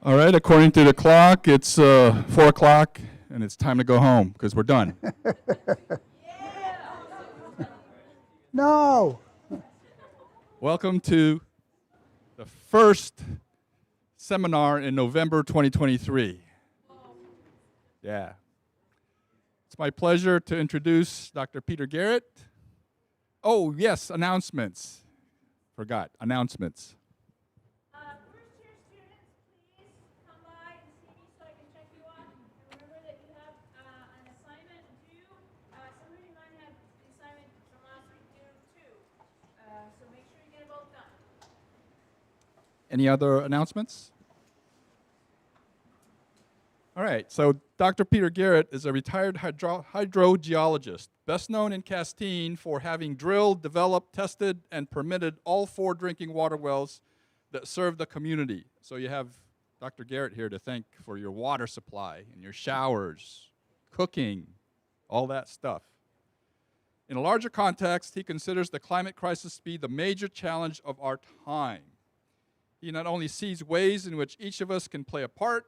All right, according to the clock, it's 4 o'clock, and it's time to go home because we're done. No. Welcome to the first seminar in November 2023. Yeah. It's my pleasure to introduce Dr. Peter Garrett. Oh, yes, announcements. Forgot, announcements. First year students, please come by and see me so I can check you off. And remember that you have an assignment due. Some of you might have the assignment from last week due too. So make sure you get it both done. Any other announcements? All right, so Dr. Peter Garrett is a retired hydrogeologist, best known in Castine for having drilled, developed, tested, and permitted all 4 drinking water wells that serve the community. So you have Dr. Garrett here to thank for your water supply and your showers, cooking, all that stuff. In a larger context, he considers the climate crisis to be the major challenge of our time. He not only sees ways in which each of us can play a part,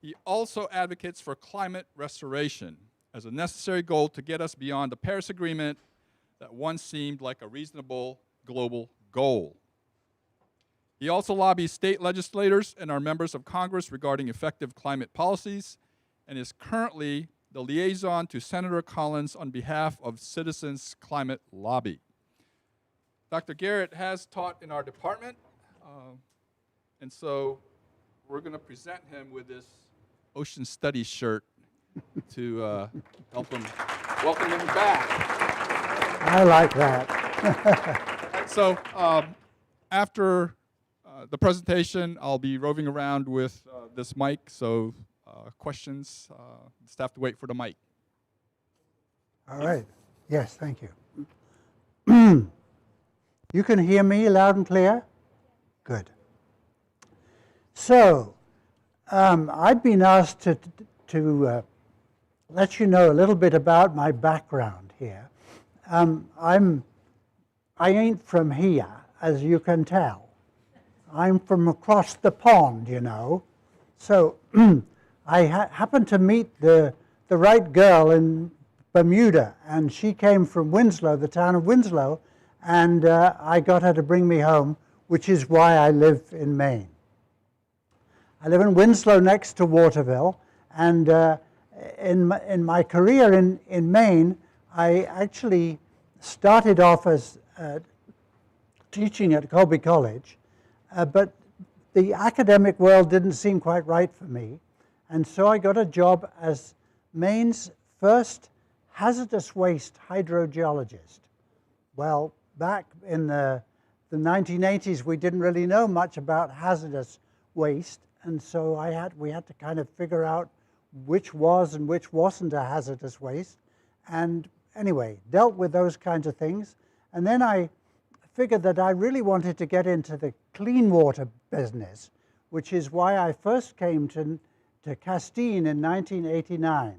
he also advocates for climate restoration as a necessary goal to get us beyond the Paris Agreement that once seemed like a reasonable global goal. He also lobbies state legislators and our members of Congress regarding effective climate policies and is currently the liaison to Senator Collins on behalf of Citizens Climate Lobby. Dr. Garrett has taught in our department, and so we're going to present him with this Ocean Studies shirt to help him welcome him back. I like that. So after the presentation, I'll be roving around with this mic, so questions, just have to wait for the mic. All right. Yes, thank you. You can hear me loud and clear? Good. So, I've been asked to let you know a little bit about my background here. I ain't from here, as you can tell. I'm from across the pond, you know. So I happened to meet the right girl in Bermuda, and she came from Winslow, the town of Winslow, and I got her to bring me home, which is why I live in Maine. I live in Winslow next to Waterville, and in my career in Maine, I actually started off as teaching at Colby College, but the academic world didn't seem quite right for me, and so I got a job as Maine's first hazardous waste hydrogeologist. Well, back in the 1980s, we didn't really know much about hazardous waste, and so we had to kind of figure out which was and which wasn't a hazardous waste. And anyway, dealt with those kinds of things. And then I figured that I really wanted to get into the clean water business, which is why I first came to Castine in 1989.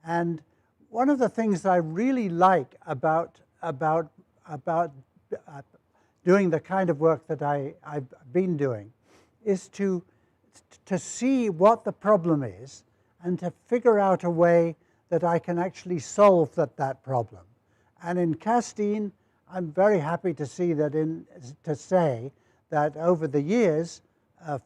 And one of the things I really like about doing the kind of work that I've been doing is to see what the problem is and to figure out a way that I can actually solve that problem. And in Castine, I'm very happy to see that say that over the years,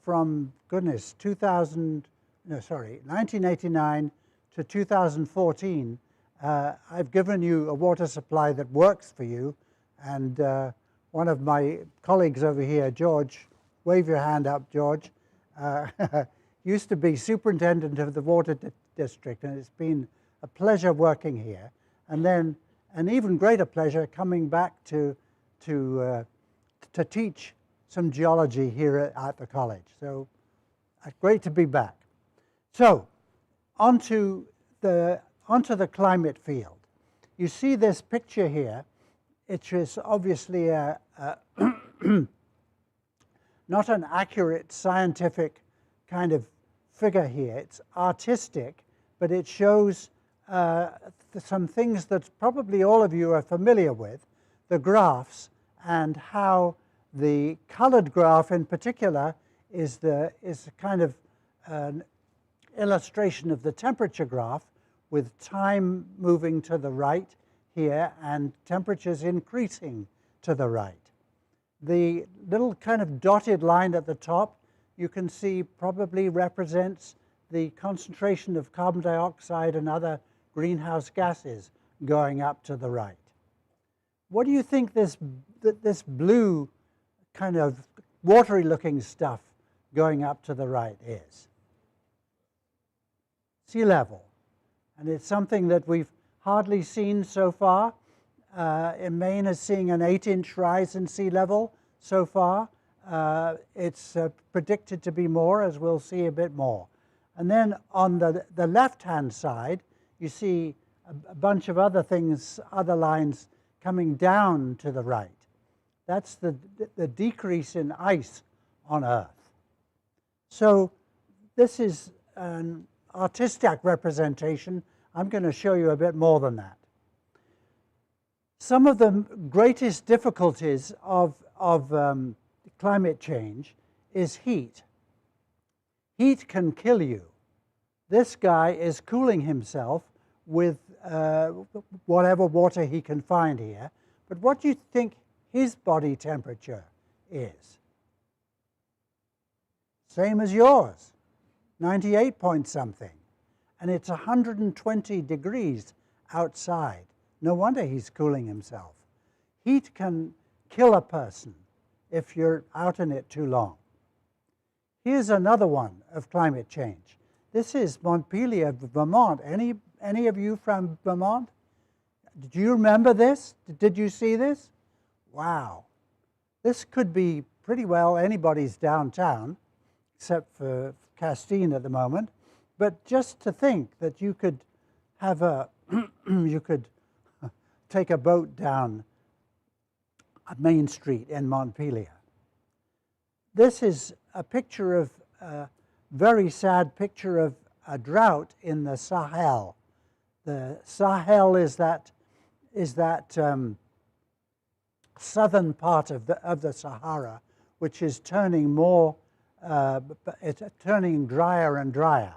from 1989 to 2014, I've given you a water supply that works for you. And one of my colleagues over here, George, wave your hand up, George, used to be superintendent of the water district, and it's been a pleasure working here. And then an even greater pleasure coming back to teach some geology here at the college. So great to be back. So onto the climate field. You see this picture here. It is obviously not an accurate scientific kind of figure here. It's artistic, but it shows some things that probably all of you are familiar with, the graphs, and how the colored graph in particular is a kind of an illustration of the temperature graph with time moving to the right here and temperatures increasing to the right. The little kind of dotted line at the top, you can see probably represents the concentration of carbon dioxide and other greenhouse gases going up to the right. What do you think this blue kind of watery looking stuff going up to the right is? Sea level. And it's something that we've hardly seen so far. In Maine is seeing an 8-inch rise in sea level so far. It's predicted to be more, as we'll see a bit more. And then on the left-hand side, you see a bunch of other things, other lines coming down to the right. That's the decrease in ice on Earth. So this is an artistic representation. I'm going to show you a bit more than that. Some of the greatest difficulties of climate change is heat. Heat can kill you. This guy is cooling himself with whatever water he can find here. But what do you think his body temperature is? Same as yours, 98 point something. And it's 120 degrees outside. No wonder he's cooling himself. Heat can kill a person if you're out in it too long. Here's another one of climate change. This is Montpelier, Vermont. Any of you from Vermont? Do you remember this? Did you see this? Wow. This could be pretty well anybody's downtown, except for Castine at the moment. But just to think that you could have you could take a boat down Main Street in Montpelier. This is a picture of a very sad picture of a drought in the Sahel. The Sahel is that southern part of the Sahara, which is turning more, it's turning drier and drier.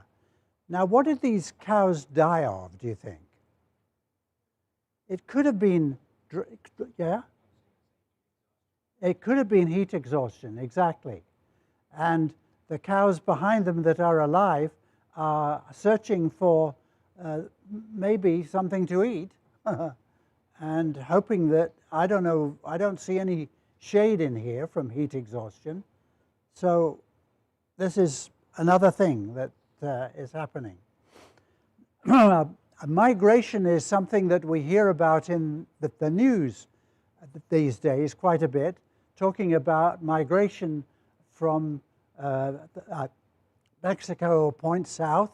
Now, what did these cows die of, do you think? It could have been, yeah? It could have been heat exhaustion, exactly. And the cows behind them that are alive are searching for maybe something to eat and hoping that, I don't know, I don't see any shade in here from heat exhaustion. So this is another thing that is happening. Migration is something that we hear about in the news these days quite a bit, talking about migration from Mexico point south,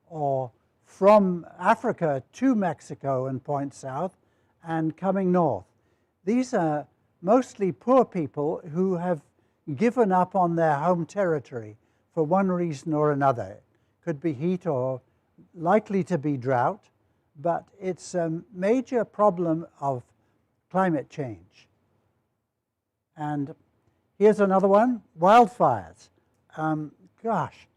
or from Africa to Mexico and point south, and coming north. These are mostly poor people who have given up on their home territory for one reason or another. It could be heat or likely to be drought, but it's a major problem of climate change. And here's another one, wildfires. Gosh,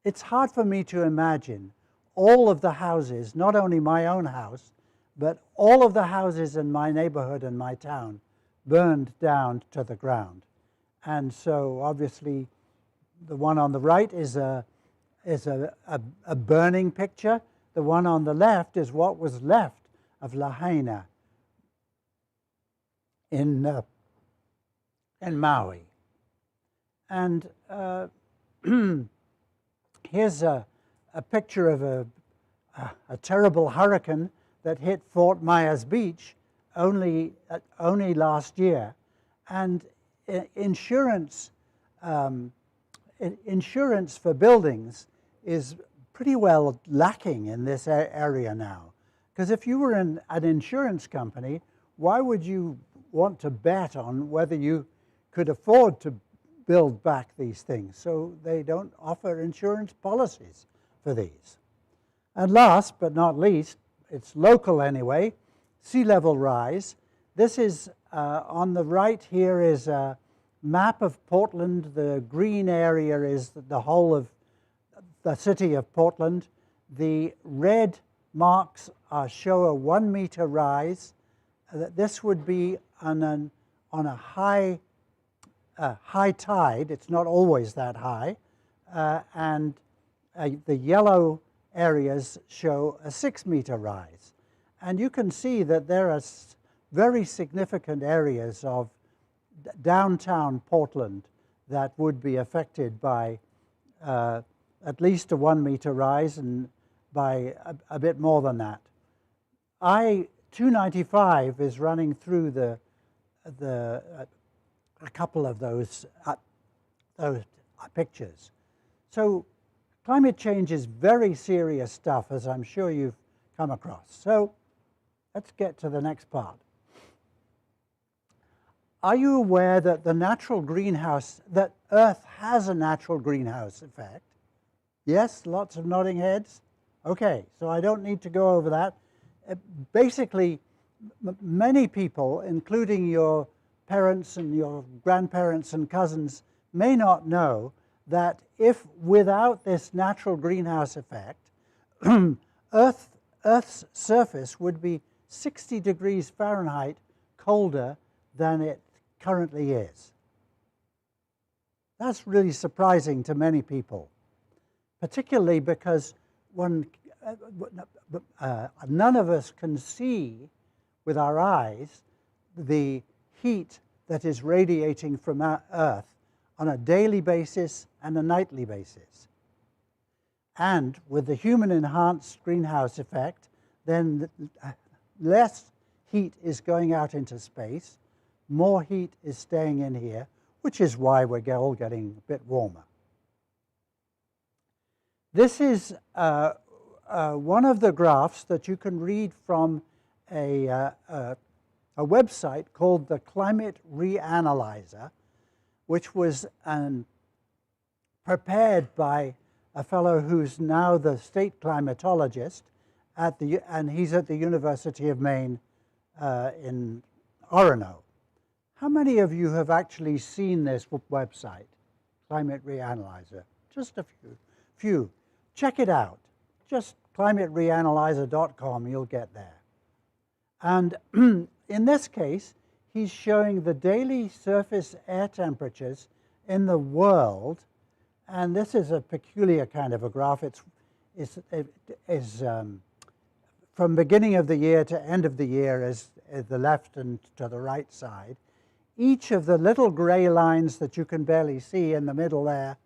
it's hard for me to imagine all of the houses, not only my own house, but all of the houses in my neighborhood and my town burned down to the ground. And so obviously the one on the right is a burning picture. The one on the left is what was left of Lahaina in Maui. And here's a picture of a terrible hurricane that hit Fort Myers Beach only last year. And insurance for buildings is pretty well lacking in this area now. Because if you were an insurance company, why would you want to bet on whether you could afford to build back these things? So they don't offer insurance policies for these. And last but not least, it's local anyway, sea level rise. This is, on the right here is map of Portland. The green area is the whole of the city of Portland. The red marks show a 1 meter rise. This would be on a high tide. It's not always that high. And the yellow areas show a 6 meter rise. And you can see that there are very significant areas of downtown Portland that would be affected by at least a 1 meter rise, and by a bit more than that. I-295 is running through a couple of those pictures. So climate change is very serious stuff, as I'm sure you've come across. So let's get to the next part. Are you aware that that Earth has a natural greenhouse effect? Yes, lots of nodding heads. Okay, so I don't need to go over that. Basically, many people, including your parents and your grandparents and cousins, may not know that if without this natural greenhouse effect, Earth's surface would be 60 degrees Fahrenheit colder than it currently is. That's really surprising to many people, particularly because none of us can see with our eyes the heat that is radiating from our Earth on a daily basis and a nightly basis. And with the human-enhanced greenhouse effect, then less heat is going out into space, more heat is staying in here, which is why we're all getting a bit warmer. This is one of the graphs that you can read from a website called the Climate Reanalyzer, which was prepared by a fellow who's now the state climatologist and he's at the University of Maine in Orono. How many of you have actually seen this website, Climate Reanalyzer? Just a few. Check it out. Just climatereanalyzer.com, you'll get there. And in this case, he's showing the daily surface air temperatures in the world. And this is a peculiar kind of a graph. It is from beginning of the year to end of the year is the left and to the right side. Each of the little gray lines that you can barely see in the middle there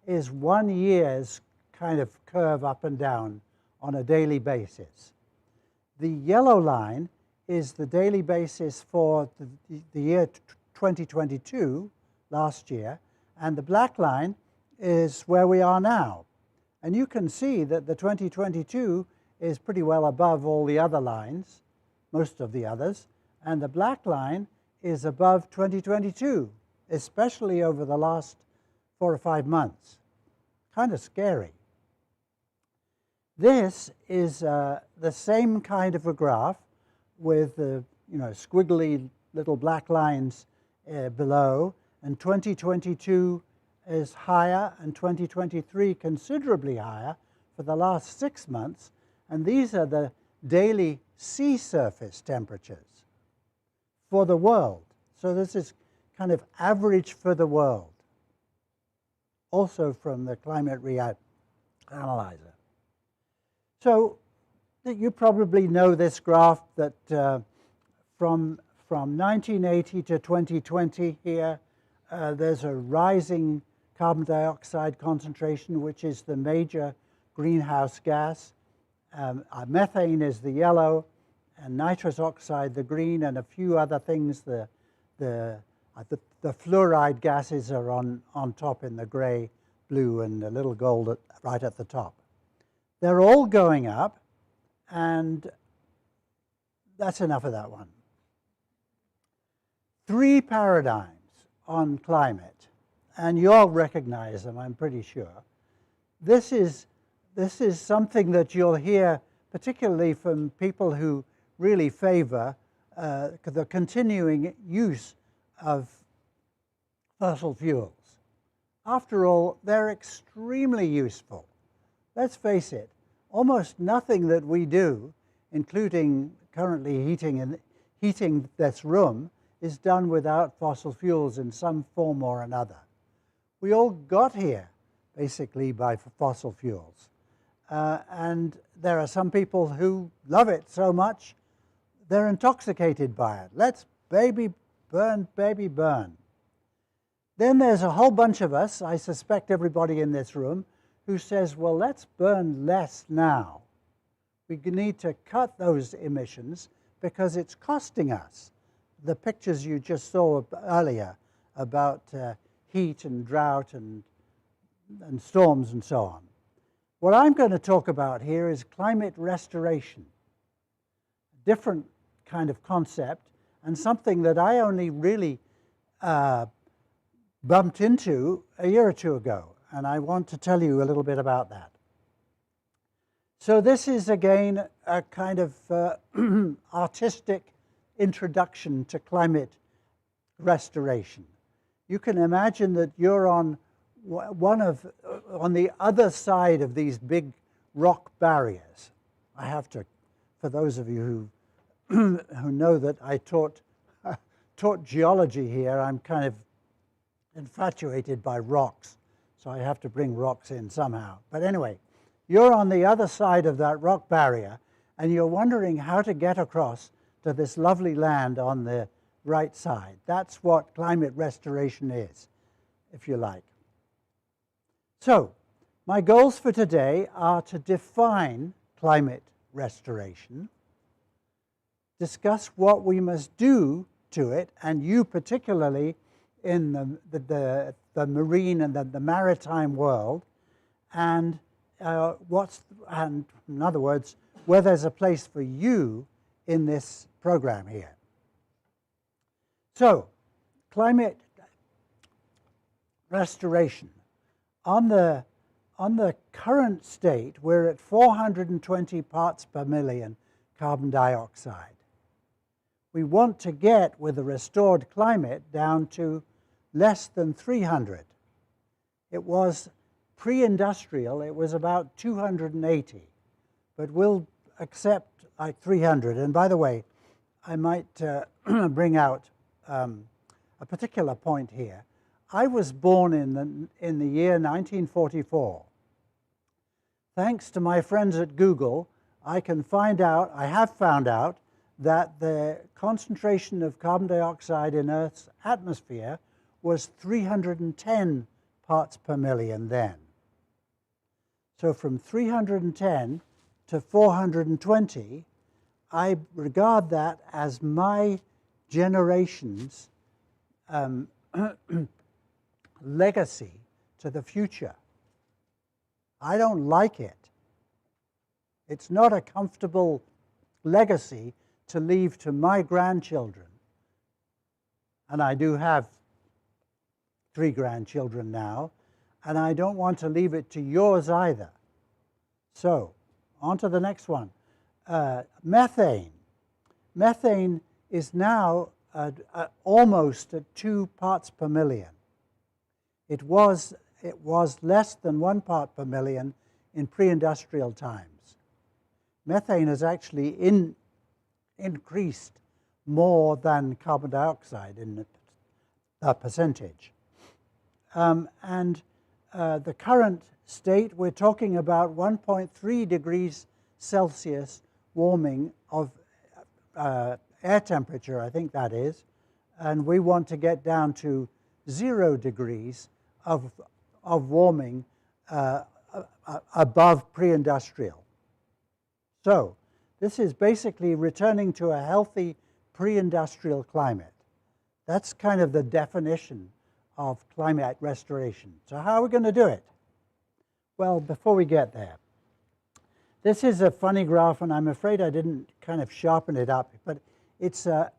is 1 year's kind of curve up and down on a daily basis. The yellow line is the daily basis for the year 2022, last year, and the black line is where we are now. And you can see that the 2022 is pretty well above all the other lines, most of the others, and the black line is above 2022, especially over the last 4 or 5 months. Kind of scary. This is the same kind of a graph with the squiggly little black lines below, and 2022 is higher and 2023 considerably higher for the last 6 months, and these are the daily sea surface temperatures for the world. So this is kind of average for the world, also from the Climate Reanalyzer. So you probably know this graph that from 1980 to 2020 here, there's a rising carbon dioxide concentration, which is the major greenhouse gas. Methane is the yellow, and nitrous oxide the green, and a few other things. The fluoride gases are on top in the gray, blue, and a little gold right at the top. They're all going up, and that's enough of that one. 3 paradigms on climate, and you all recognize them, I'm pretty sure. This is something that you'll hear particularly from people who really favor the continuing use of fossil fuels. After all, they're extremely useful. Let's face it, almost nothing that we do, including currently heating this room, is done without fossil fuels in some form or another. We all got here, basically, by fossil fuels. And there are some people who love it so much, they're intoxicated by it. Let's baby burn, baby burn. Then there's a whole bunch of us, I suspect everybody in this room, who says, well, let's burn less now. We need to cut those emissions because it's costing us. The pictures you just saw earlier about heat and drought and storms and so on. What I'm going to talk about here is climate restoration, a different kind of concept and something that I only really bumped into a year or two ago, and I want to tell you a little bit about that. So this is again a kind of artistic introduction to climate restoration. You can imagine that you're on the other side of these big rock barriers. I have to, for those of you who know that I taught geology here, I'm kind of infatuated by rocks, so I have to bring rocks in somehow. But anyway, you're on the other side of that rock barrier, and you're wondering how to get across to this lovely land on the right side. That's what climate restoration is, if you like. So, my goals for today are to define climate restoration, discuss what we must do to it, and you particularly in the marine and the maritime world, and in other words, where there's a place for you in this program here. So, climate restoration. On the current state, we're at 420 parts per million carbon dioxide. We want to get, with a restored climate, down to less than 300. It was pre-industrial, it was about 280, but we'll accept like 300. And by the way, I might bring out a particular point here. I was born in the year 1944. Thanks to my friends at Google, I have found out that the concentration of carbon dioxide in Earth's atmosphere was 310 parts per million then. So from 310 to 420, I regard that as my generation's legacy to the future. I don't like it. It's not a comfortable legacy to leave to my grandchildren. And I do have 3 grandchildren now, and I don't want to leave it to yours either. So, on to the next one. Methane. Methane is now almost at 2 parts per million. It was less than 1 part per million in pre-industrial times. Methane has actually increased more than carbon dioxide in a percentage. The current state, we're talking about 1.3 degrees Celsius warming of air temperature, I think that is, and we want to get down to 0 degrees of warming above pre-industrial. So this is basically returning to a healthy pre-industrial climate. That's kind of the definition of climate restoration. So how are we going to do it? Well, before we get there, this is a funny graph, and I'm afraid I didn't kind of sharpen it up, but it's a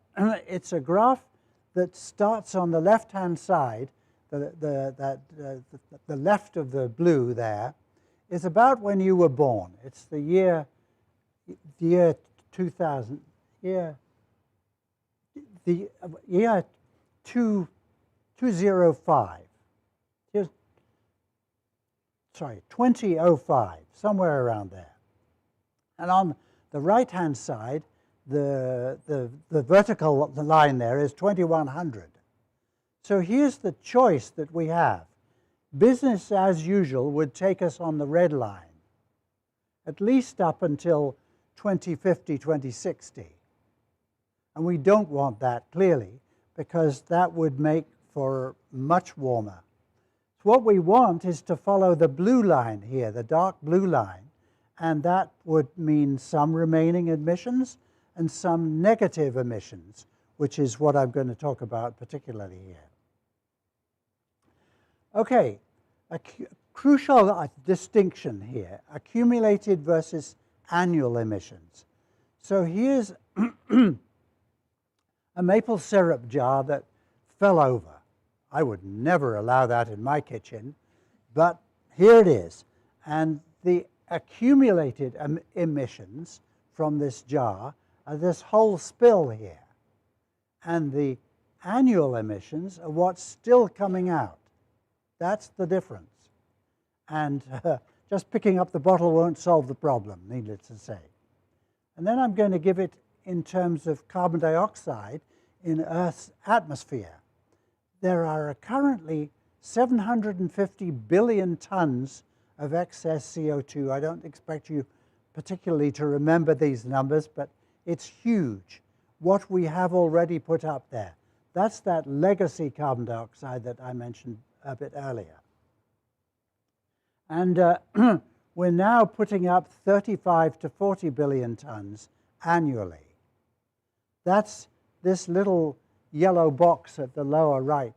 graph that starts on the left-hand side. The left of the blue there is about when you were born. It's the year 2000, the year 2000, 205. Here's, sorry, 2005, somewhere around there. And on the right-hand side, the vertical line there is 2100. So here's the choice that we have. Business as usual would take us on the red line, at least up until 2050, 2060. And we don't want that, clearly, because that would make for much warmer. So what we want is to follow the blue line here, the dark blue line, and that would mean some remaining emissions and some negative emissions, which is what I'm going to talk about particularly here. Okay, a crucial distinction here, accumulated versus annual emissions. So here's a maple syrup jar that fell over. I would never allow that in my kitchen, but here it is. And the accumulated emissions from this jar are this whole spill here. And the annual emissions are what's still coming out. That's the difference. And just picking up the bottle won't solve the problem, needless to say. And then I'm going to give it in terms of carbon dioxide in Earth's atmosphere. There are currently 750 billion tons of excess CO2. I don't expect you particularly to remember these numbers, but it's huge. What we have already put up there. That's that legacy carbon dioxide that I mentioned a bit earlier. And we're now putting up 35 to 40 billion tons annually. That's this little yellow box at the lower right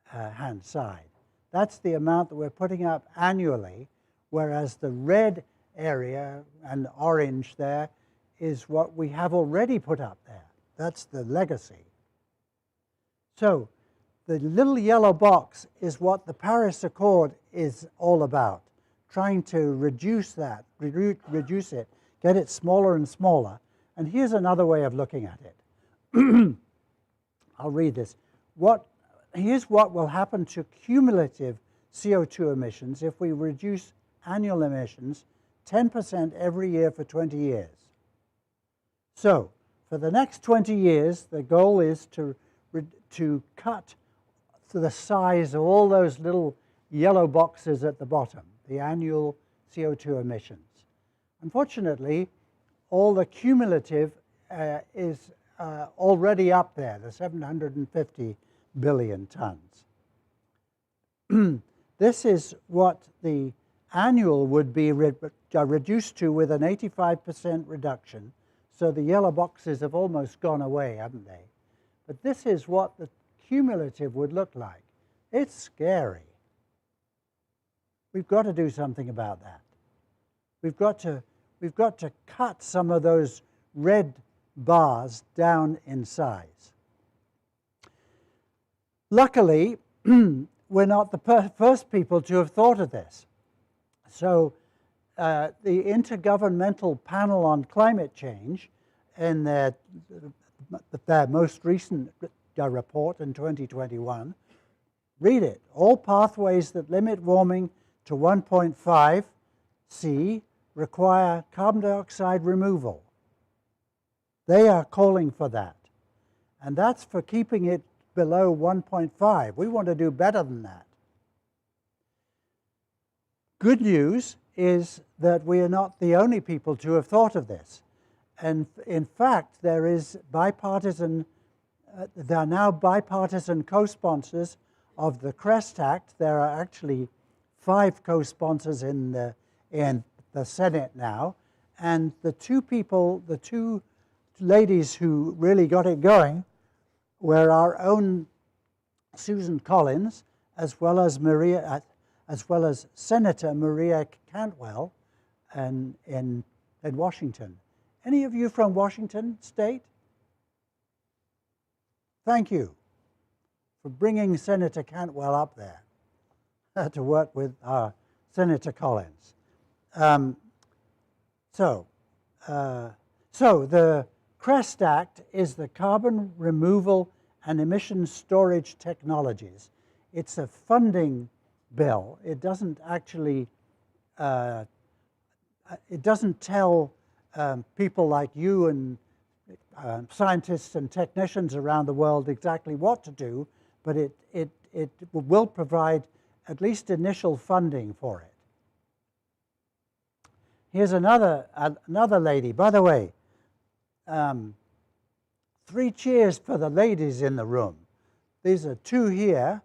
hand side. That's the amount that we're putting up annually, whereas the red area and orange there is what we have already put up there. That's the legacy. So the little yellow box is what the Paris Accord is all about, trying to reduce that, reduce it, get it smaller and smaller. And here's another way of looking at it. I'll read this. Here's what will happen to cumulative CO2 emissions if we reduce annual emissions 10% every year for 20 years. So for the next 20 years, the goal is to cut to the size of all those little yellow boxes at the bottom, the annual CO2 emissions. Unfortunately, all the cumulative is already up there, the 750 billion tons. This is what the annual would be reduced to with an 85% reduction. So the yellow boxes have almost gone away, haven't they? But this is what the cumulative would look like. It's scary. We've got to do something about that. We've got to cut some of those red bars down in size. Luckily, we're not the first people to have thought of this. So the Intergovernmental Panel on Climate Change, in their most recent report in 2021, read it. All pathways that limit warming to 1.5 C require carbon dioxide removal. They are calling for that. And that's for keeping it below 1.5. We want to do better than that. Good news is that we are not the only people to have thought of this. And in fact, there is bipartisan, there are now bipartisan co-sponsors of the CREST Act. There are actually 5 co-sponsors in the Senate now. And the two ladies who really got it going were our own Susan Collins, as well as Senator Maria Cantwell in Washington. Any of you from Washington State? Thank you for bringing Senator Cantwell up there to work with Senator Collins. So the CREST Act is the Carbon Removal and emission storage technologies. It's a funding bill. It doesn't actually, it doesn't tell people like you and scientists and technicians around the world exactly what to do, but it will provide at least initial funding for it. Here's another lady. By the way, 3 cheers for the ladies in the room. These are 2 here,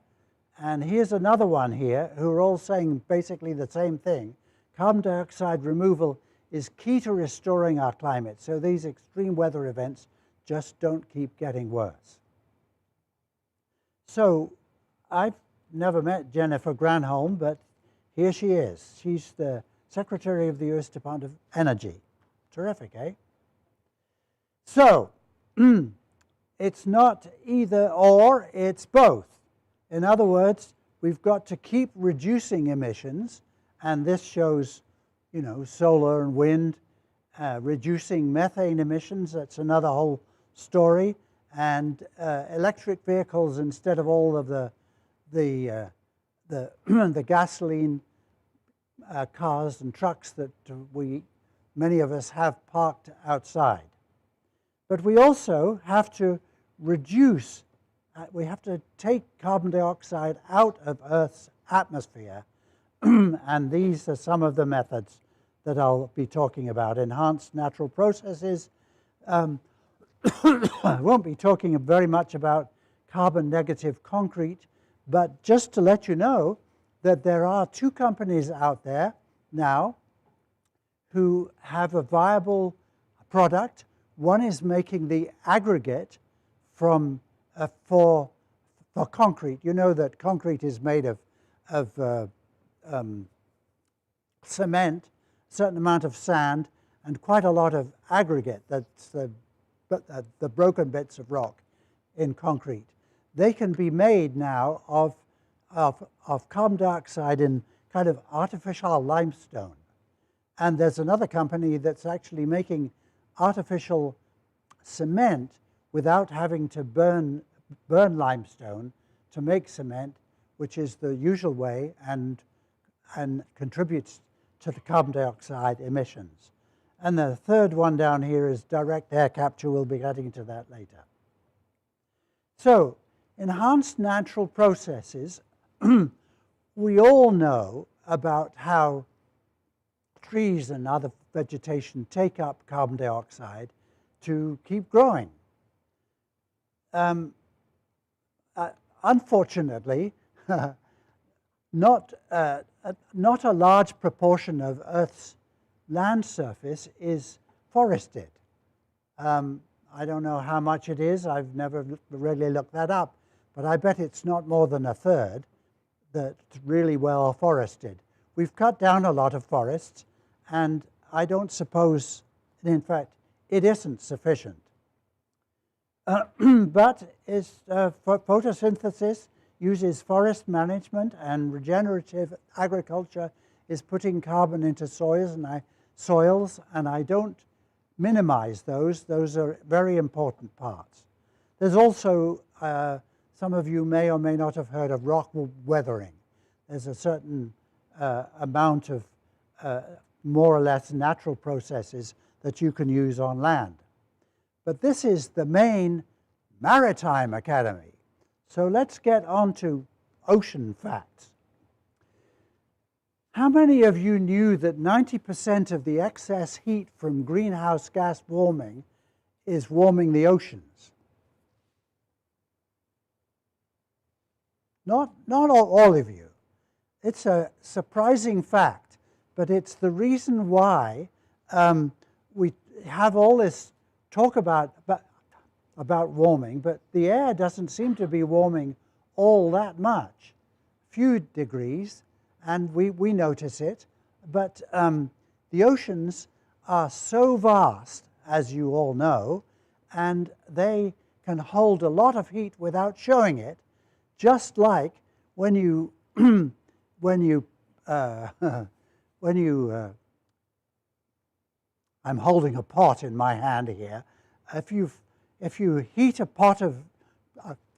and here's another one here who are all saying basically the same thing. Carbon dioxide removal is key to restoring our climate, so these extreme weather events just don't keep getting worse. So I've never met Jennifer Granholm, but here she is. She's the Secretary of the U.S. Department of Energy. Terrific, eh? So it's not either or, it's both. In other words, we've got to keep reducing emissions, and this shows, you know, solar and wind, reducing methane emissions. That's another whole story. And electric vehicles instead of all of the gasoline cars and trucks that many of us have parked outside. But we also have to reduce, we have to take carbon dioxide out of Earth's atmosphere. And these are some of the methods that I'll be talking about. Enhanced natural processes. I won't be talking very much about carbon negative concrete, but just to let you know that there are 2 companies out there now who have a viable product. One is making the aggregate from for concrete. You know that concrete is made of cement, a certain amount of sand, and quite a lot of aggregate. That's the broken bits of rock in concrete. They can be made now of carbon dioxide in kind of artificial limestone. And there's another company that's actually making artificial cement without having to burn limestone to make cement, which is the usual way and contributes to the carbon dioxide emissions. And the third one down here is direct air capture. We'll be getting to that later. So, enhanced natural processes, we all know about how trees and other vegetation take up carbon dioxide to keep growing. Unfortunately, not a large proportion of Earth's land surface is forested. I don't know how much it is. I've never really looked that up, but I bet it's not more than 1/3 that's really well forested. We've cut down a lot of forests, and I don't suppose, in fact, it isn't sufficient. But photosynthesis uses forest management, and regenerative agriculture is putting carbon into soils, and I don't minimize those. Those are very important parts. There's also, some of you may or may not have heard of rock weathering. There's a certain amount of more or less natural processes that you can use on land. But this is the main Maritime Academy. So let's get on to ocean facts. How many of you knew that 90% of the excess heat from greenhouse gas warming is warming the oceans? Not all of you. It's a surprising fact, but it's the reason why we have all this talk about warming, but the air doesn't seem to be warming all that much. Few degrees, and we notice it, but the oceans are so vast, as you all know, and they can hold a lot of heat without showing it, just like when you I'm holding a pot in my hand here. If you heat a pot of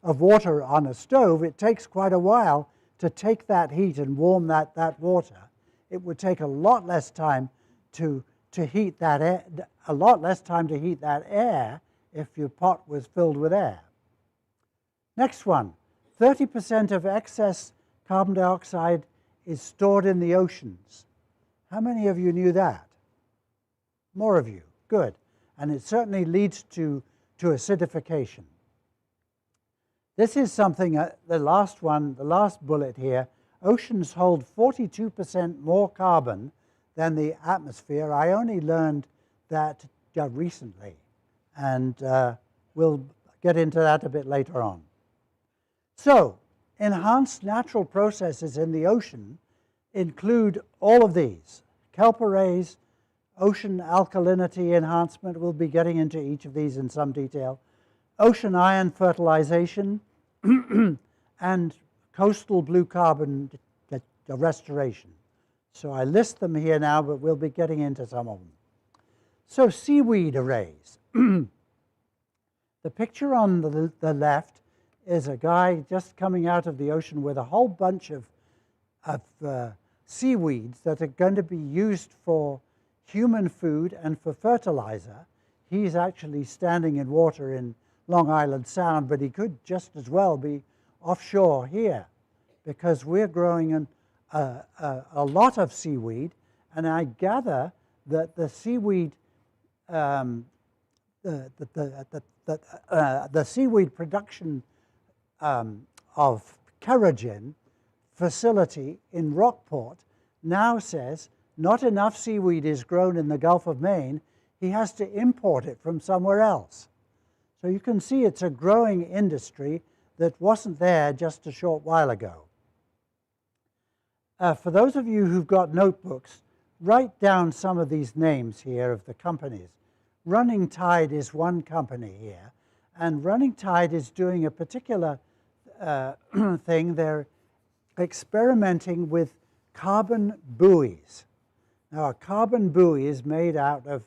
of water on a stove, it takes quite a while to take that heat and warm that water. It would take a lot less time to heat that air, a lot less time to heat that air if your pot was filled with air. Next one, 30% of excess carbon dioxide is stored in the oceans. How many of you knew that? More of you, good. And it certainly leads to acidification. This is something, the last one, the last bullet here, oceans hold 42% more carbon than the atmosphere. I only learned that recently, and we'll get into that a bit later on. So, enhanced natural processes in the ocean include all of these. Kelp arrays, ocean alkalinity enhancement, we'll be getting into each of these in some detail, ocean ion fertilization, and coastal blue carbon restoration. So I list them here now, but we'll be getting into some of them. So seaweed arrays. The picture on the left is a guy just coming out of the ocean with a whole bunch of seaweeds that are going to be used for human food and for fertilizer. He's actually standing in water in Long Island Sound, but he could just as well be offshore here, because we're growing a lot of seaweed, and I gather that the seaweed the seaweed production of Kerogen facility in Rockport now says not enough seaweed is grown in the Gulf of Maine. He has to import it from somewhere else. So you can see it's a growing industry that wasn't there just a short while ago. For those of you who've got notebooks, write down some of these names here of the companies. Running Tide is one company here, and Running Tide is doing a particular thing. They're experimenting with carbon buoys. Now, a carbon buoy is made out of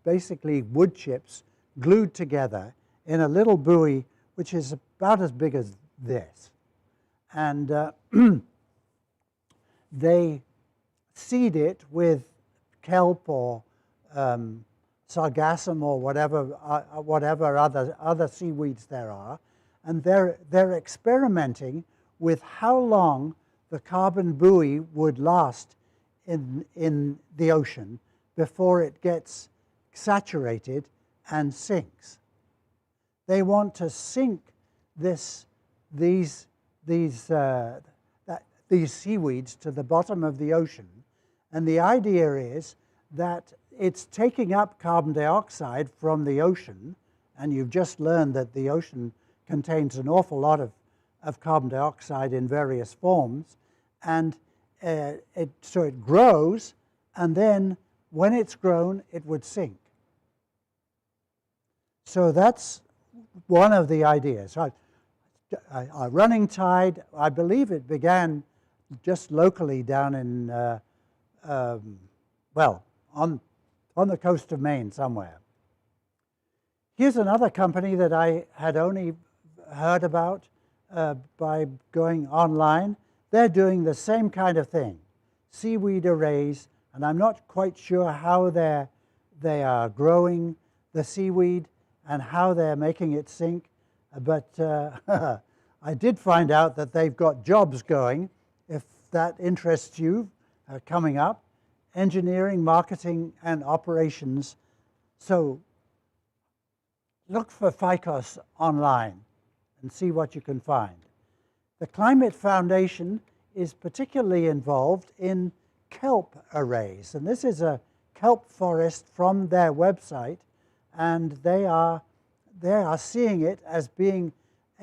basically wood chips glued together in a little buoy which is about as big as this. And they seed it with kelp or sargassum or whatever other seaweeds there are, and they're experimenting with how long the carbon buoy would last in the ocean before it gets saturated and sinks. They want to sink these seaweeds to the bottom of the ocean, and the idea is that it's taking up carbon dioxide from the ocean, and you've just learned that the ocean contains an awful lot of carbon dioxide in various forms, and so it grows, and then when it's grown, it would sink. So that's one of the ideas. Running Tide, I believe it began just locally down in, well, on the coast of Maine somewhere. Here's another company that I had only heard about by going online. They're doing the same kind of thing, seaweed arrays, and I'm not quite sure how they are growing the seaweed and how they're making it sink, but I did find out that they've got jobs going, if that interests you, coming up, engineering, marketing, and operations. So look for FICOS online and see what you can find. The Climate Foundation is particularly involved in kelp arrays, and this is a kelp forest from their website, and they are seeing it as being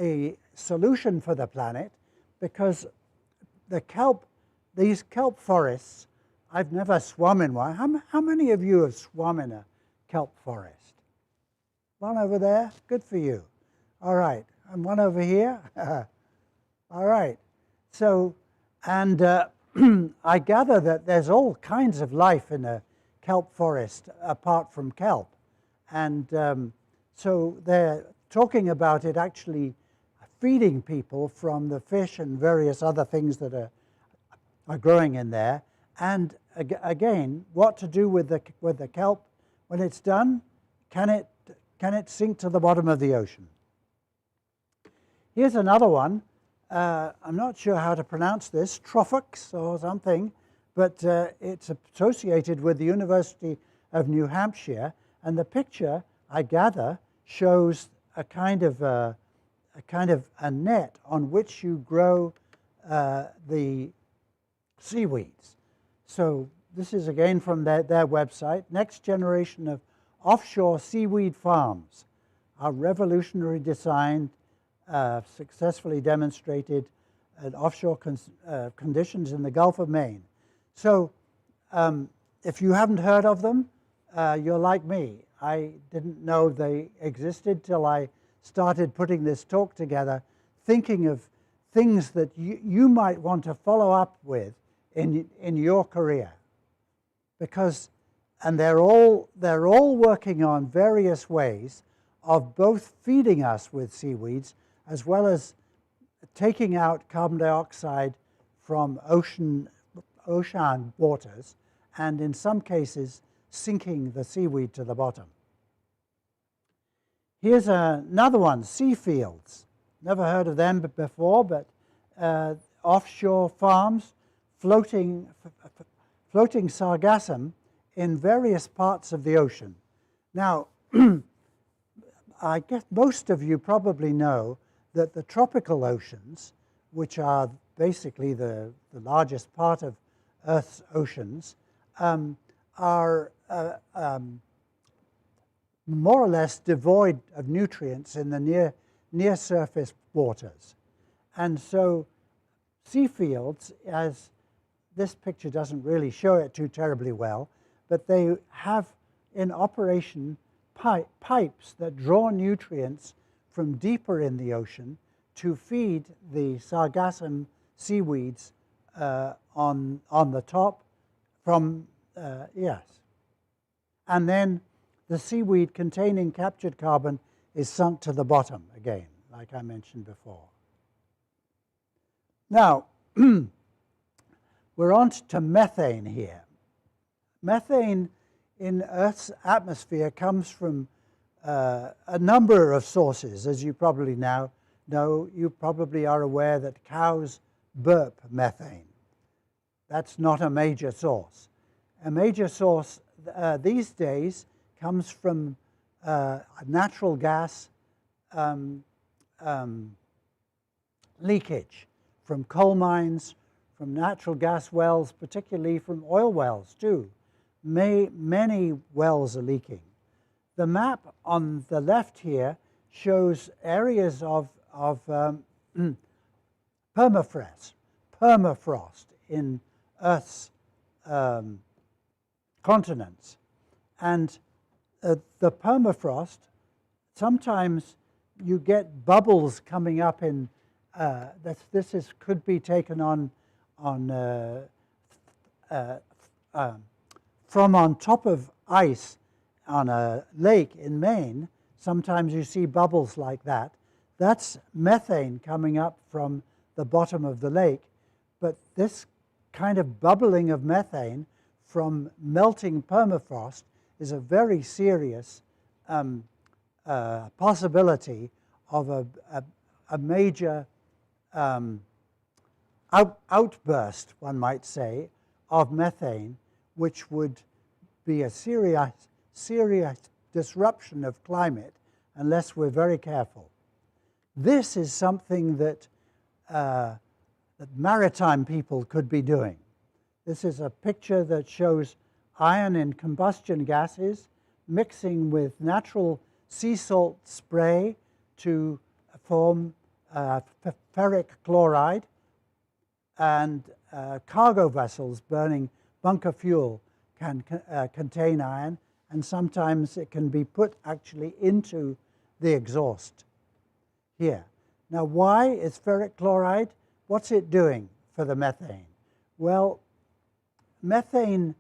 a solution for the planet, because these kelp forests, I've never swum in one. How many of you have swum in a kelp forest? One over there? Good for you. All right. And one over here? All right. So, and I gather that there's all kinds of life in a kelp forest apart from kelp. And so they're talking about it actually feeding people from the fish and various other things that are growing in there. And again, what to do with the kelp when it's done? Can it sink to the bottom of the ocean? Here's another one. I'm not sure how to pronounce this, Trophox or something, but it's associated with the University of New Hampshire. And the picture, I gather, shows a kind of a net on which you grow the seaweeds. So this is again from their website. Next generation of offshore seaweed farms are revolutionary design, successfully demonstrated at offshore conditions in the Gulf of Maine. So if you haven't heard of them, you're like me. I didn't know they existed till I started putting this talk together, thinking of things that you might want to follow up with in your career. And they're all working on various ways of both feeding us with seaweeds as well as taking out carbon dioxide from ocean waters, and in some cases sinking the seaweed to the bottom. Here's another one, sea fields. Never heard of them before, but offshore farms, floating sargassum in various parts of the ocean. Now, I guess most of you probably know that the tropical oceans, which are basically the largest part of Earth's oceans, are more or less devoid of nutrients in the near surface waters. And so sea fields, as this picture doesn't really show it too terribly well, but they have in operation pipes that draw nutrients from deeper in the ocean to feed the sargassum seaweeds on the top yes. And then the seaweed containing captured carbon is sunk to the bottom again, like I mentioned before. Now, we're on to methane here. Methane in Earth's atmosphere comes from a number of sources, as you probably now know. You probably are aware that cows burp methane. That's not a major source. A major source these days comes from natural gas leakage from coal mines, from natural gas wells, particularly from oil wells too. Many wells are leaking. The map on the left here shows areas of permafrost in Earth's continents. And the permafrost, sometimes you get bubbles coming up in, could be taken from on top of ice on a lake in Maine. Sometimes you see bubbles like that. That's methane coming up from the bottom of the lake. But this kind of bubbling of methane from melting permafrost is a very serious possibility of a major outburst, one might say, of methane, which would be a serious disruption of climate unless we're very careful. This is something that maritime people could be doing. This is a picture that shows iron in combustion gases mixing with natural sea salt spray to form ferric chloride, and cargo vessels burning bunker fuel can contain iron, and sometimes it can be put actually into the exhaust here. Now, why is ferric chloride? What's it doing for the methane? Well, methane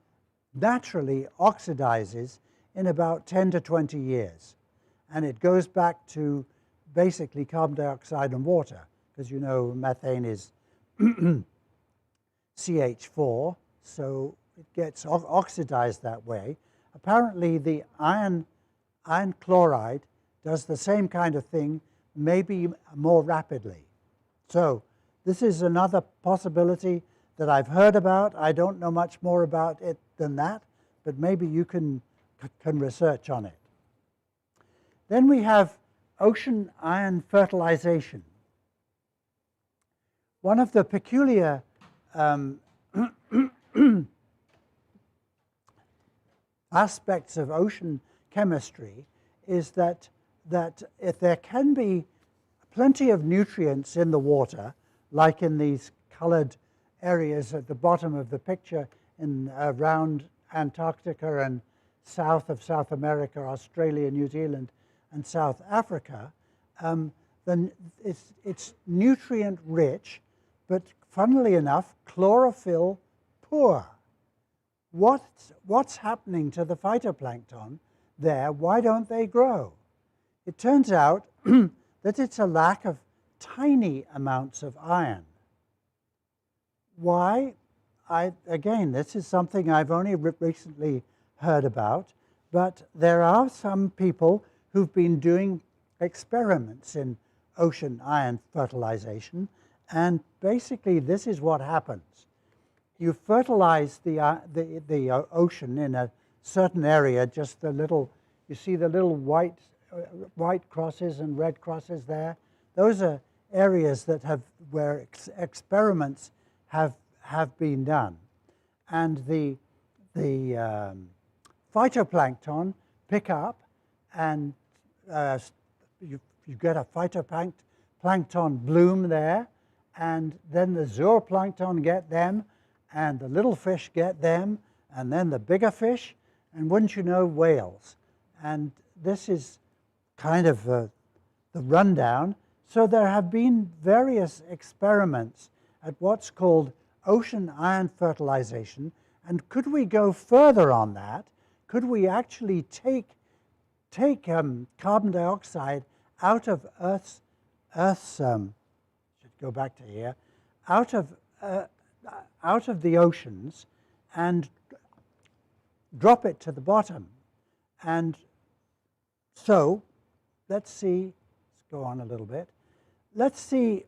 naturally oxidizes in about 10 to 20 years. And it goes back to basically carbon dioxide and water, because you know methane is CH4, so it gets oxidized that way. Apparently the iron chloride does the same kind of thing, maybe more rapidly. So this is another possibility that I've heard about. I don't know much more about it than that, but maybe you can research on it. Then we have ocean ion fertilization. One of the peculiar aspects of ocean chemistry is that if there can be plenty of nutrients in the water, like in these colored areas at the bottom of the picture in around Antarctica and south of South America, Australia, New Zealand, and South Africa, then it's nutrient rich, but funnily enough, chlorophyll poor. What's happening to the phytoplankton there? Why don't they grow? It turns out that it's a lack of tiny amounts of iron. Why? Again, this is something I've only recently heard about, but there are some people who've been doing experiments in ocean ion fertilization, and basically this is what happens. You fertilize the ocean in a certain area, just the little, you see the little white crosses and red crosses there? Those are areas that where experiments have been done. And the phytoplankton pick up, and you get a phytoplankton bloom there, and then the zooplankton get them, and the little fish get them, and then the bigger fish, and wouldn't you know, whales. And this is kind of the rundown. So there have been various experiments at what's called ocean ion fertilization, and could we go further on that? Could we actually take carbon dioxide out of Earth's should go back to here, out of the oceans and drop it to the bottom? And so let's see, let's go on a little bit. Let's see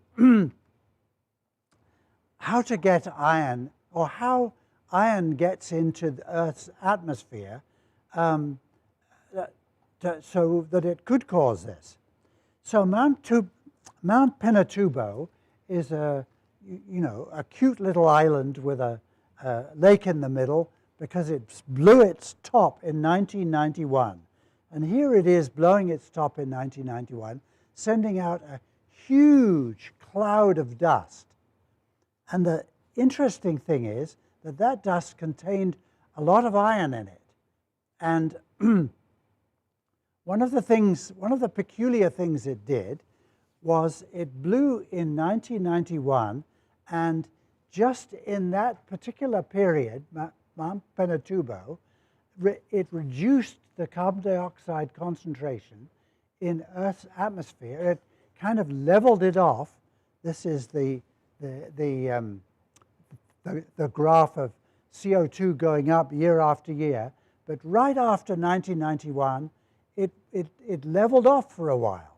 how to get iron, or how iron gets into the Earth's atmosphere so that it could cause this. So Mount Pinatubo is a cute little island with a lake in the middle, because it blew its top in 1991. And here it is blowing its top in 1991, sending out a huge cloud of dust. And the interesting thing is that that dust contained a lot of iron in it. And one of the peculiar things it did was it blew in 1991, and just in that particular period, Mount Pinatubo, it reduced the carbon dioxide concentration in Earth's atmosphere. It kind of leveled it off. This is the graph of CO2 going up year after year. But right after 1991, it leveled off for a while.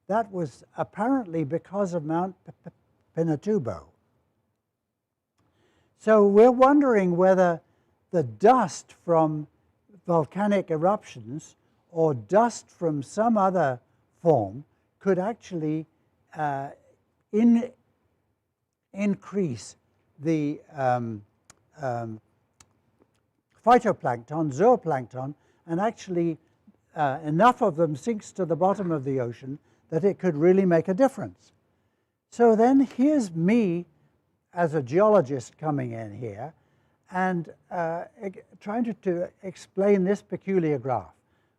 That was apparently because of Mount Pinatubo. So we're wondering whether the dust from volcanic eruptions or dust from some other form could actually increase the phytoplankton, zooplankton, and actually enough of them sinks to the bottom of the ocean that it could really make a difference. So then here's me as a geologist coming in here and trying to explain this peculiar graph.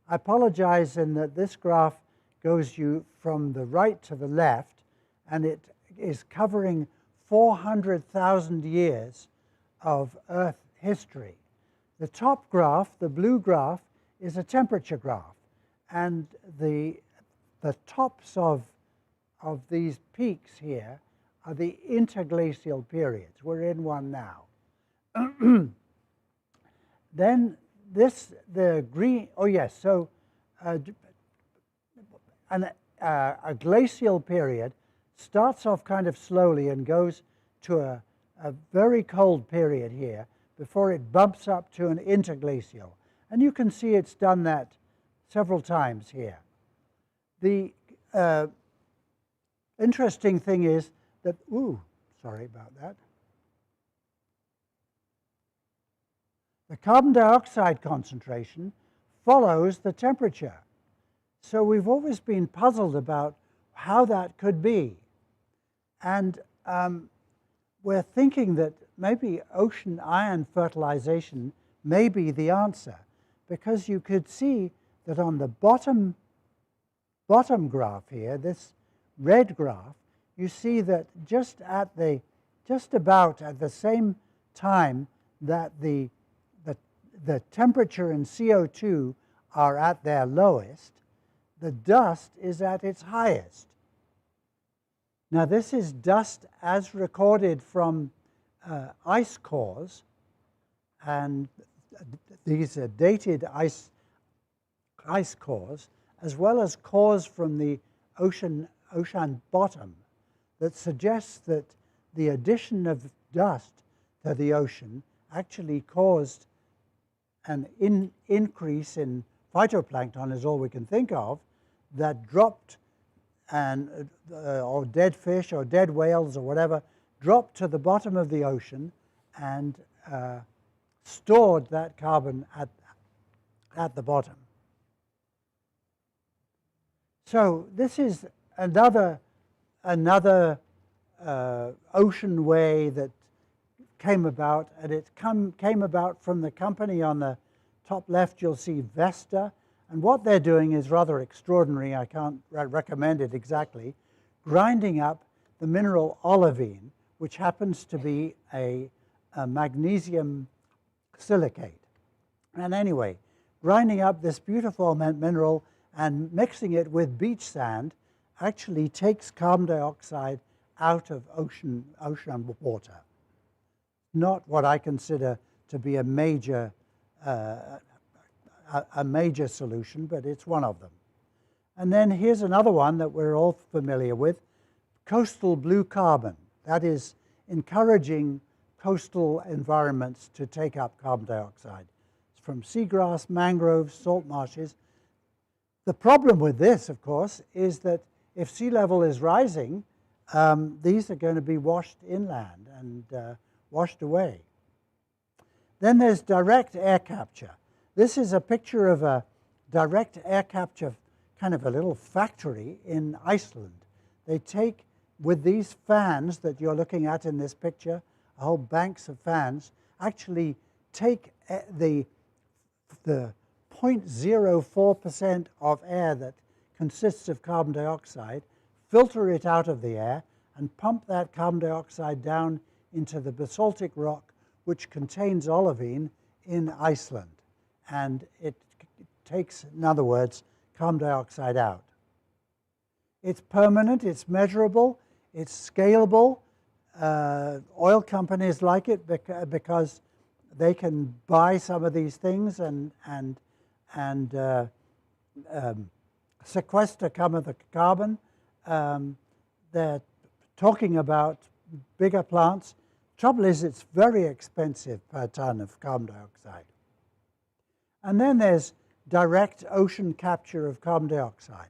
I apologize in that this graph goes you from the right to the left, and it is covering 400,000 years of Earth history. The top graph, the blue graph, is a temperature graph, and the the tops of these peaks here are the interglacial periods. We're in one now. Then the green, oh yes, so a glacial period starts off kind of slowly and goes to a very cold period here before it bumps up to an interglacial. And you can see it's done that several times here. The interesting thing is that, sorry about that. The carbon dioxide concentration follows the temperature. So we've always been puzzled about how that could be. And we're thinking that maybe ocean ion fertilization may be the answer, because you could see that on the bottom graph here, this red graph, you see that just about at the same time that the temperature and CO2 are at their lowest, the dust is at its highest. Now this is dust as recorded from ice cores, and these are dated ice cores, as well as cores from the ocean bottom, that suggests that the addition of dust to the ocean actually caused an increase in phytoplankton, is all we can think of, that dropped, and or dead fish or dead whales or whatever, dropped to the bottom of the ocean and stored that carbon at the bottom. So this is another ocean way that came about, and it came about from the company on the top left. You'll see Vesta, and what they're doing is rather extraordinary. I can't recommend it exactly. Grinding up the mineral olivine, which happens to be a magnesium silicate. And anyway, grinding up this beautiful mineral and mixing it with beach sand actually takes carbon dioxide out of ocean water. Not what I consider to be a major solution, but it's one of them. And then here's another one that we're all familiar with, coastal blue carbon. That is encouraging coastal environments to take up carbon dioxide. It's from seagrass, mangroves, salt marshes. The problem with this, of course, is that if sea level is rising, these are going to be washed inland and washed away. Then there's direct air capture. This is a picture of a direct air capture, kind of a little factory in Iceland. They take, with these fans that you're looking at in this picture, whole banks of fans, actually take the 0.04% of air that consists of carbon dioxide, filter it out of the air, and pump that carbon dioxide down into the basaltic rock which contains olivine in Iceland. And it takes, in other words, carbon dioxide out. It's permanent, it's measurable, it's scalable. Oil companies like it because they can buy some of these things and sequester some of the carbon. They're talking about bigger plants. Trouble is, it's very expensive per ton of carbon dioxide. And then there's direct ocean capture of carbon dioxide.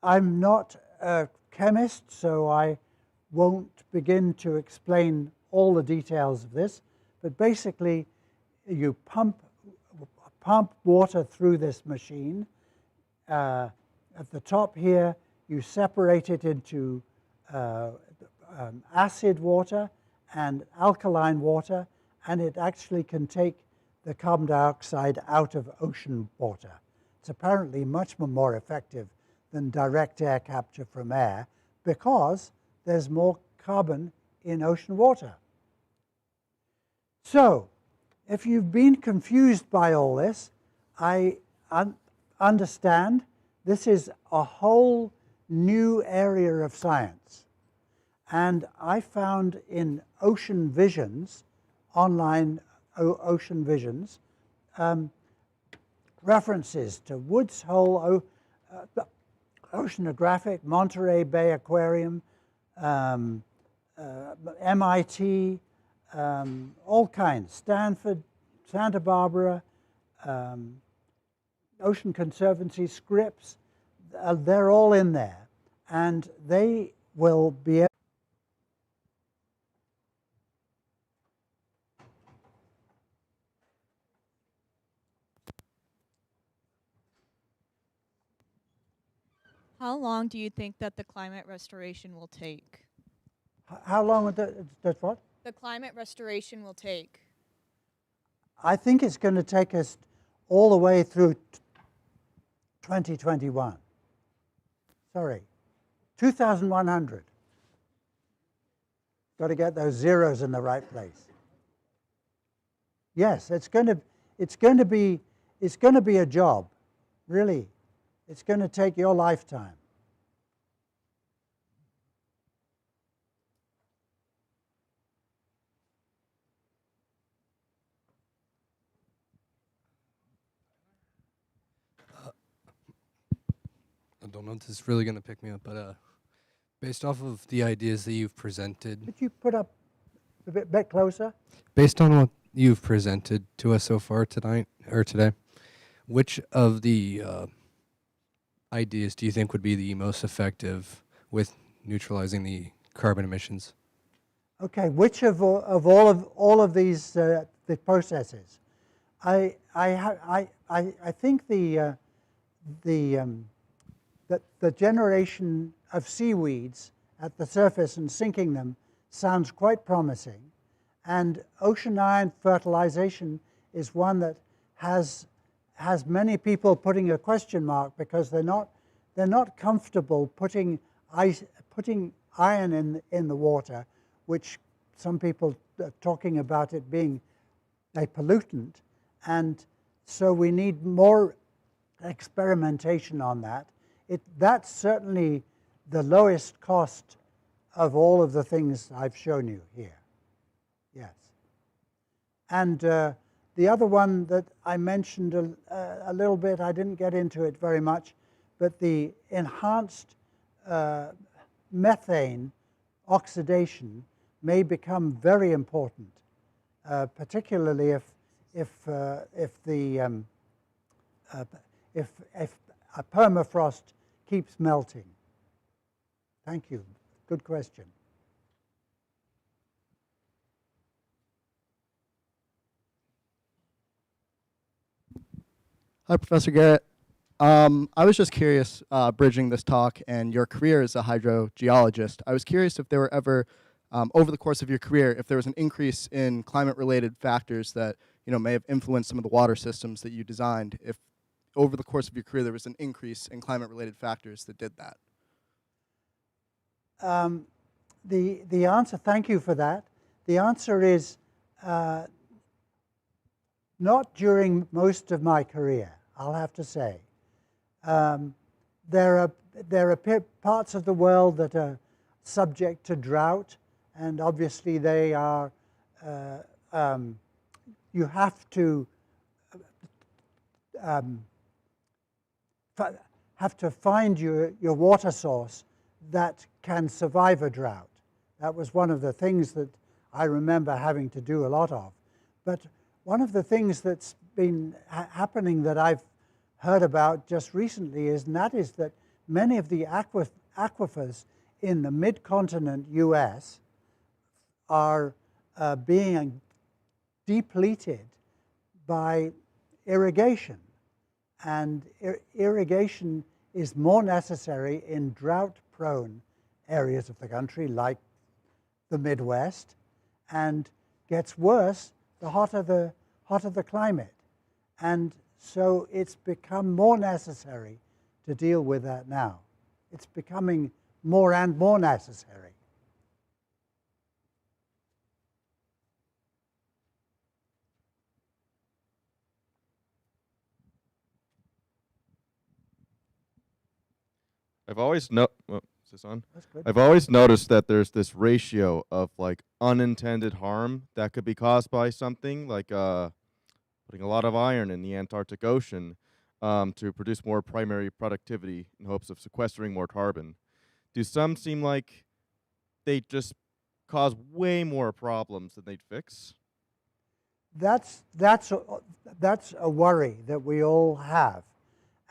I'm not a chemist, so I won't begin to explain all the details of this, but basically you pump water through this machine. At the top here, you separate it into acid water and alkaline water, and it actually can take the carbon dioxide out of ocean water. It's apparently much more effective than direct air capture from air because there's more carbon in ocean water. So, if you've been confused by all this, I understand this is a whole new area of science. And I found in Ocean Visions, online Ocean Visions, references to Woods Hole Oceanographic, Monterey Bay Aquarium, MIT, all kinds, Stanford, Santa Barbara, Ocean Conservancy, Scripps, they're all in there. And they will be able. How long do you think that the climate restoration will take? How long would that what? The climate restoration will take. I think it's going to take us all the way through 2021. Sorry, 2100. Got to get those zeros in the right place. Yes, it's going to be a job, really. It's going to take your lifetime. I don't know if this is really going to pick me up, but based off of the ideas that you've presented, Could you put up a bit closer? based on what you've presented to us so far tonight or today, which of the ideas do you think would be the most effective with neutralizing the carbon emissions? Okay, which of all of these the processes? I think the generation of seaweeds at the surface and sinking them sounds quite promising, and ocean iron fertilization is one that has many people putting a question mark because they're not comfortable putting iron in the water, which some people are talking about it being a pollutant, and so we need more experimentation on that. That's certainly the lowest cost of all of the things I've shown you here. Yes. And the other one that I mentioned a little bit, I didn't get into it very much, but the enhanced methane oxidation may become very important, particularly if a permafrost keeps melting. Thank you. Good question. Hi, Professor Garrett. I was just curious, bridging this talk and your career as a hydrogeologist, I was curious if there were ever, over the course of your career, if there was an increase in climate-related factors that may have influenced some of the water systems that you designed, if over the course of your career there was an increase in climate-related factors that did that. The answer, thank you for that. The answer is not during most of my career, I'll have to say. There are parts of the world that are subject to drought, and obviously they are. You have to find your water source that can survive a drought. That was one of the things that I remember having to do a lot of. But one of the things that's been happening that I've heard about just recently is, and that is that many of the aquifers in the mid-continent US are being depleted by irrigation. And irrigation is more necessary in drought-prone areas of the country, like the Midwest, and gets worse the hotter the climate. And so it's become more necessary to deal with that now. It's becoming more and more necessary. I've always is this on? That's good. I've always noticed that there's this ratio of like unintended harm that could be caused by something like putting a lot of iron in the Antarctic Ocean to produce more primary productivity in hopes of sequestering more carbon. Do some seem like they just cause way more problems than they'd fix? That's a worry that we all have,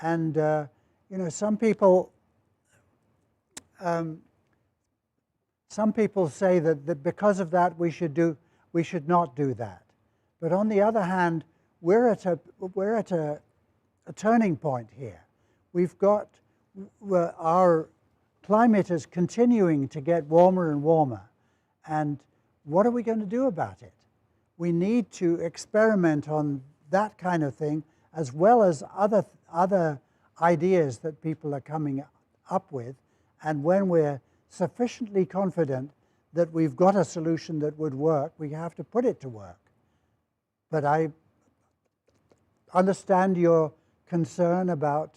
and you know, some people say that because of that we should not do that. But on the other hand, we're at a turning point here. Our climate is continuing to get warmer and warmer, and what are we going to do about it? We need to experiment on that kind of thing, as well as other ideas that people are coming up with. And when we're sufficiently confident that we've got a solution that would work, we have to put it to work. But I understand your concern about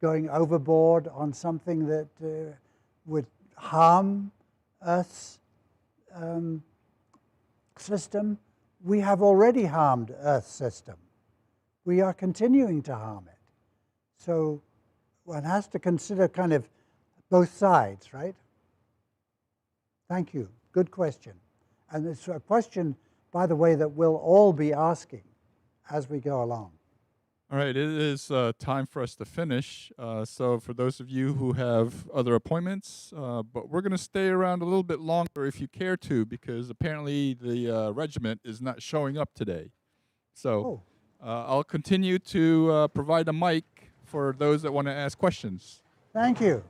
going overboard on something that would harm Earth's system. We have already harmed Earth's system. We are continuing to harm it. So one has to consider kind of both sides, right? Thank you. Good question. And it's a question, by the way, that we'll all be asking as we go along. All right, it is time for us to finish. So for those of you who have other appointments, but we're going to stay around a little bit longer if you care to, because apparently the regiment is not showing up today. So I'll continue to provide a mic for those that want to ask questions. Thank you.